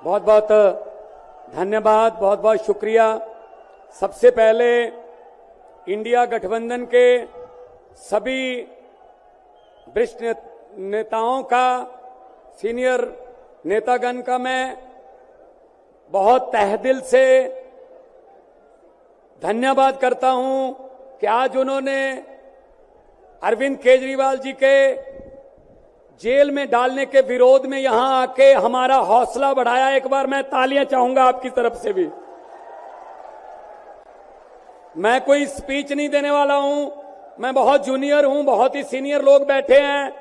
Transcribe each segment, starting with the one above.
बहुत बहुत धन्यवाद, बहुत बहुत शुक्रिया। सबसे पहले इंडिया गठबंधन के सभी वरिष्ठ नेताओं का, सीनियर नेतागण का मैं बहुत तहेदिल से धन्यवाद करता हूं कि आज उन्होंने अरविंद केजरीवाल जी के जेल में डालने के विरोध में यहां आके हमारा हौसला बढ़ाया। एक बार मैं तालियां चाहूंगा आपकी तरफ से भी। मैं कोई स्पीच नहीं देने वाला हूं, मैं बहुत जूनियर हूं, बहुत ही सीनियर लोग बैठे हैं,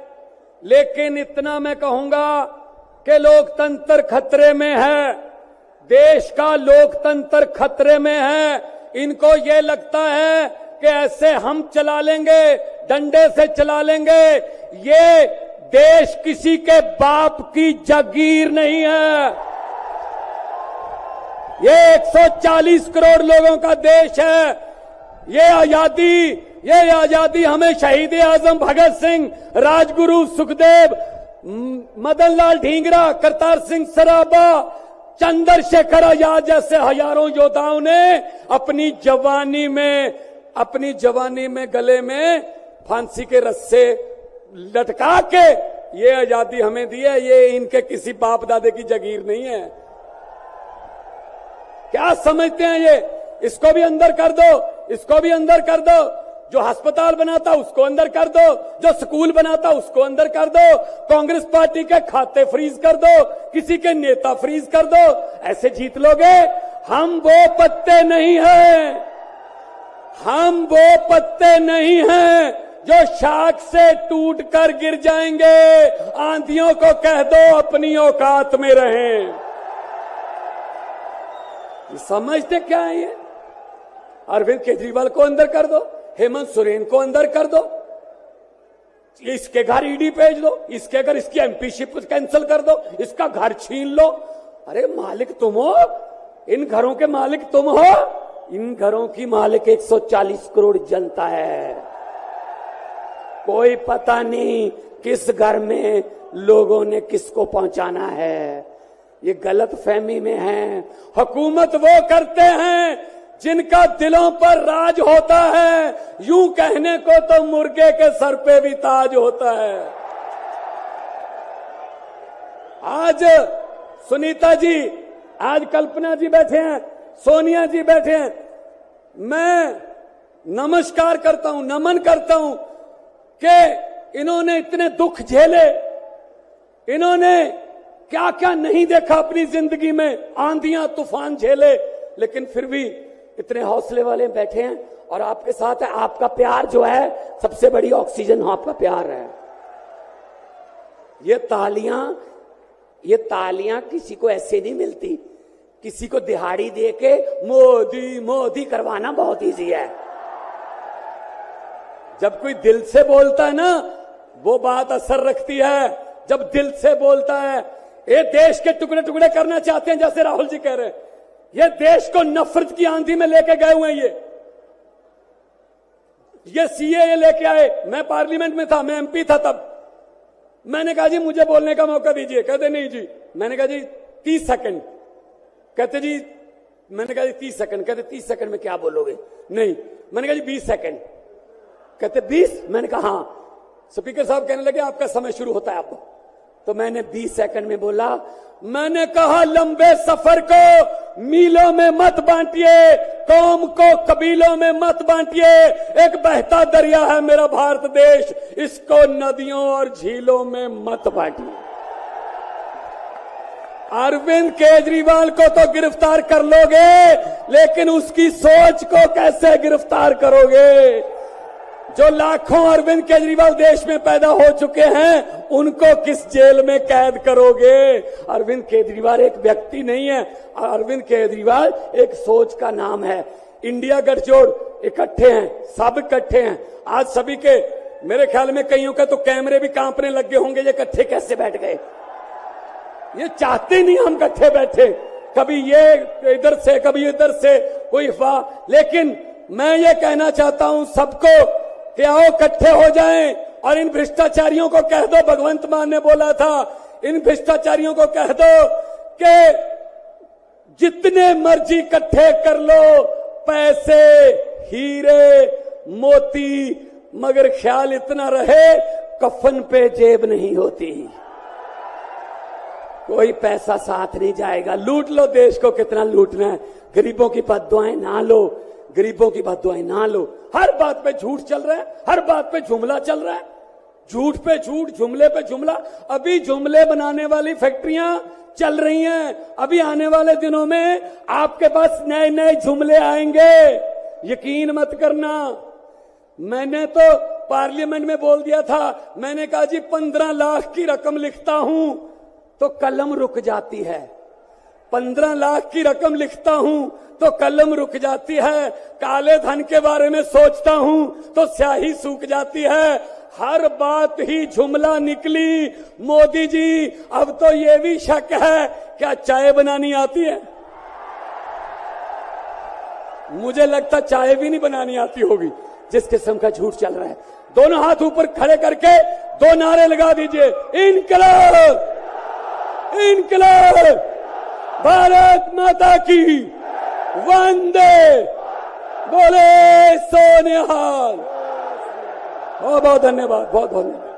लेकिन इतना मैं कहूंगा कि लोकतंत्र खतरे में है, देश का लोकतंत्र खतरे में है। इनको ये लगता है कि ऐसे हम चला लेंगे, डंडे से चला लेंगे। ये देश किसी के बाप की जागीर नहीं है, ये 140 करोड़ लोगों का देश है। ये आजादी हमें शहीद आजम भगत सिंह, राजगुरु सुखदेव, मदन लाल ढींगरा, करतार सिंह सराबा, चंद्रशेखर आजाद जैसे हजारों योद्धाओं ने अपनी जवानी में गले में फांसी के रस्से लटका के ये आजादी हमें दी है। ये इनके किसी बाप दादे की जागीर नहीं है। क्या समझते हैं ये? इसको भी अंदर कर दो, इसको भी अंदर कर दो। जो अस्पताल बनाता उसको अंदर कर दो, जो स्कूल बनाता उसको अंदर कर दो, कांग्रेस पार्टी के खाते फ्रीज कर दो, किसी के नेता फ्रीज कर दो। ऐसे जीत लोगे? हम वो पत्ते नहीं हैं, हम वो पत्ते नहीं हैं जो शाख से टूट कर गिर जाएंगे। आंधियों को कह दो अपनी औकात में रहें। समझते क्या है ये? अरविंद केजरीवाल को अंदर कर दो, हेमंत सोरेन को अंदर कर दो, इसके घर ईडी भेज दो, इसके घर इसकी एमपीशिप कैंसिल कर दो, इसका घर छीन लो। अरे मालिक तुम हो, इन घरों के मालिक तुम हो। इन घरों की मालिक 140 करोड़ जनता है। कोई पता नहीं किस घर में लोगों ने किसको पहुंचाना है। ये गलत फहमी में है। हुकूमत वो करते हैं जिनका दिलों पर राज होता है। यूं कहने को तो मुर्गे के सर पे भी ताज होता है। आज सुनीता जी, आज कल्पना जी बैठे हैं, सोनिया जी बैठे हैं। मैं नमस्कार करता हूं, नमन करता हूं कि इन्होंने इतने दुख झेले, इन्होंने क्या क्या नहीं देखा अपनी जिंदगी में, आंधियां तूफान झेले, लेकिन फिर भी इतने हौसले वाले बैठे हैं और आपके साथ है। आपका प्यार जो है सबसे बड़ी ऑक्सीजन आपका प्यार है। ये तालियां किसी को ऐसे नहीं मिलती। किसी को दिहाड़ी दे के मोदी मोदी करवाना बहुत इजी है। जब कोई दिल से बोलता है ना, वो बात असर रखती है। जब दिल से बोलता है, ये देश के टुकड़े टुकड़े करना चाहते हैं, जैसे राहुल जी कह रहे हैं। ये देश को नफरत की आंधी में लेके गए हुए हैं। ये सीए लेके आए। मैं पार्लियामेंट में था, मैं एमपी था तब। मैंने कहा जी मुझे बोलने का मौका दीजिए। कहते नहीं जी। मैंने कहा जी 30 सेकंड। कहते जी, मैंने कहा जी 30 सेकंड। कहते 30 सेकंड में क्या बोलोगे? नहीं। मैंने कहा जी 20 सेकंड। कहते 20? मैंने कहा हाँ। स्पीकर साहब कहने लगे आपका समय शुरू होता है अब। तो मैंने 20 सेकंड में बोला। मैंने कहा लंबे सफर को मीलों में मत बांटिए, कौम को कबीलों में मत बांटिए। एक बहता दरिया है मेरा भारत देश, इसको नदियों और झीलों में मत बांटिए। अरविंद केजरीवाल को तो गिरफ्तार कर लोगे, लेकिन उसकी सोच को कैसे गिरफ्तार करोगे? जो लाखों अरविंद केजरीवाल देश में पैदा हो चुके हैं, उनको किस जेल में कैद करोगे? अरविंद केजरीवाल एक व्यक्ति नहीं है, अरविंद केजरीवाल एक सोच का नाम है। इंडिया गठजोड़ इकट्ठे हैं, सब इकट्ठे हैं। आज सभी के, मेरे ख्याल में कईयों के तो कैमरे भी कांपने लग गए होंगे, ये इकट्ठे कैसे बैठ गए? ये चाहते नहीं हम इकट्ठे बैठे, कभी ये इधर से कभी इधर से, कोई अफवाह। लेकिन मैं ये कहना चाहता हूं सबको कि आओ इकट्ठे हो जाएं और इन भ्रष्टाचारियों को कह दो, भगवंत मान ने बोला था, इन भ्रष्टाचारियों को कह दो कि जितने मर्जी इकट्ठे कर लो, पैसे, हीरे, मोती, मगर ख्याल इतना रहे कफन पे जेब नहीं होती, कोई पैसा साथ नहीं जाएगा। लूट लो देश को, कितना लूटना है। गरीबों की बद्दुआएं ना लो, गरीबों की बद्दुआएं ना लो। हर बात पे झूठ चल रहा है, हर बात पे जुमला चल रहा है, झूठ पे झूठ, जुमले पे जुमला। अभी जुमले बनाने वाली फैक्ट्रियां चल रही हैं। अभी आने वाले दिनों में आपके पास नए नए जुमले आएंगे, यकीन मत करना। मैंने तो पार्लियामेंट में बोल दिया था, मैंने कहा जी 15 लाख की रकम लिखता हूं तो कलम रुक जाती है, 15 लाख की रकम लिखता हूं तो कलम रुक जाती है, काले धन के बारे में सोचता हूं तो स्याही सूख जाती है। हर बात ही जुमला निकली। मोदी जी, अब तो ये भी शक है, क्या चाय बनानी आती है? मुझे लगता चाय भी नहीं बनानी आती होगी, जिस किस्म का झूठ चल रहा है। दोनों हाथ ऊपर खड़े करके 2 नारे लगा दीजिए, इनकलाब, इनकलाब, भारत माता की, वंदे, बोले सोनिहाल। बहुत बहुत धन्यवाद, बहुत बहुत धन्यवाद।